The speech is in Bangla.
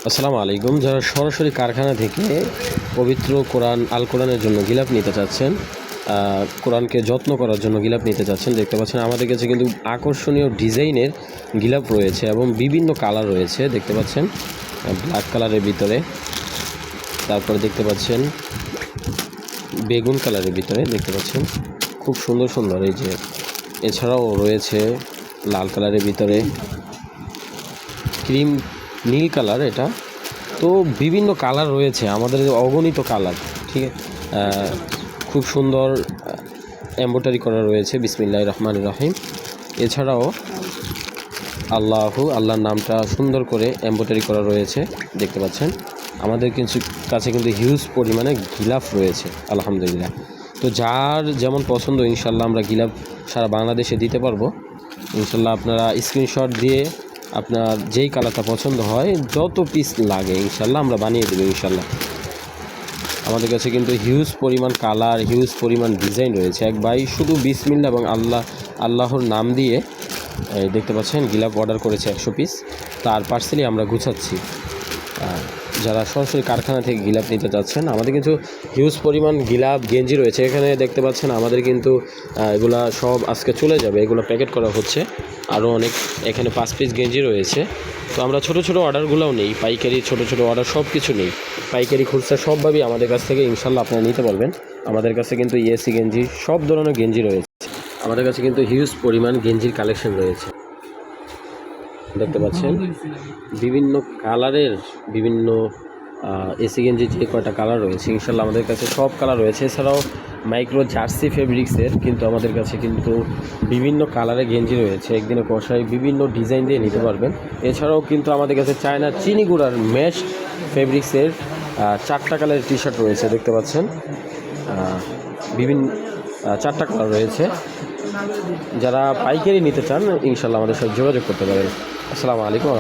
আসসালামু আলাইকুম। যারা সরাসরি কারখানা থেকে পবিত্র কোরআন আল কোরআনের জন্য গিলাপ নিতে চাচ্ছেন, কোরআনকে যত্ন করার জন্য গিলাপ নিতে চাচ্ছেন, দেখতে পাচ্ছেন আমাদের কাছে কিন্তু আকর্ষণীয় ডিজাইনের গিলাপ রয়েছে এবং বিভিন্ন কালার রয়েছে। দেখতে পাচ্ছেন ব্ল্যাক কালারের ভিতরে, তারপরে দেখতে পাচ্ছেন বেগুন কালারের ভিতরে, দেখতে পাচ্ছেন খুব সুন্দর সুন্দর। এই যে এছাড়াও রয়েছে লাল কালারের ভিতরে, ক্রিম নীল কালার, এটা তো বিভিন্ন কালার রয়েছে আমাদের, অগণিত কালার। ঠিক আছে, খুব সুন্দর এমব্রয়ডারি করা রয়েছে বিসমিল্লাহির রহমানির রহিম। এছাড়াও আল্লাহর নামটা সুন্দর করে এমব্রয়ডারি করা রয়েছে। দেখতে পাচ্ছেন আমাদের কাছে কিন্তু হিউজ পরিমাণে গিলাফ রয়েছে আলহামদুলিল্লাহ। তো যার যেমন পছন্দ ইনশাল্লাহ আমরা গিলাফ সারা বাংলাদেশে দিতে পারবো ইনশাল্লাহ। আপনারা স্ক্রিনশট দিয়ে আপনার যেই কালারটা পছন্দ হয়, যত পিস লাগে ইনশাল্লাহ আমরা বানিয়ে দেবো ইনশাল্লাহ। আমাদের কাছে কিন্তু হিউজ পরিমাণ কালার, হিউজ পরিমাণ ডিজাইন রয়েছে। এক ভাই শুধু বিসমিল্লাহ এবং আল্লাহর নাম দিয়ে দেখতে পাচ্ছেন গিলাপ অর্ডার করেছে 100 পিস, তার পার্সেলই আমরা গুছাচ্ছি। যারা সরাসরি কারখানা থেকে গিলাপ নিতে চাচ্ছেন, আমাদের কিন্তু হিউজ পরিমাণ গিলাপ গেঞ্জি রয়েছে। এখানে দেখতে পাচ্ছেন আমাদের কিন্তু এগুলা সব আজকে চলে যাবে, এগুলো প্যাকেট করা হচ্ছে। আরও অনেক এখানে 5 পিস গেঞ্জি রয়েছে। তো আমরা ছোটো ছোটো অর্ডারগুলোও নেই, পাইকারি ছোটো ছোটো অর্ডার সব কিছু নেই, পাইকারি খুচরা সবভাবেই আমাদের কাছ থেকে ইনশাল্লাহ আপনারা নিতে পারবেন। আমাদের কাছে কিন্তু এসি গেঞ্জি, সব ধরনের গেঞ্জি রয়েছে। আমাদের কাছে কিন্তু হিউজ পরিমাণ গেঞ্জির কালেকশন রয়েছে। দেখতে পাচ্ছেন বিভিন্ন কালারের, বিভিন্ন এসি গেঞ্জি যে কয়টা কালার রয়েছে ইনশাল্লাহ আমাদের কাছে সব কালার রয়েছে। এছাড়াও মাইক্রো জার্সি ফেব্রিক্সের কিন্তু আমাদের কাছে কিন্তু বিভিন্ন কালারের গেঞ্জি রয়েছে। একদিনে কষায় বিভিন্ন ডিজাইন দিয়ে নিতে পারবেন। এছাড়াও কিন্তু আমাদের কাছে চায়না চিনি গুঁড়ার মেশ ফেব্রিক্সের 4টা কালারের টি শার্ট রয়েছে। দেখতে পাচ্ছেন বিভিন্ন 4টা কালার রয়েছে। যারা পাইকারি নিতে চান ইনশাল্লাহ আমাদের সাথে যোগাযোগ করতে পারেন। আসসালামু আলাইকুম।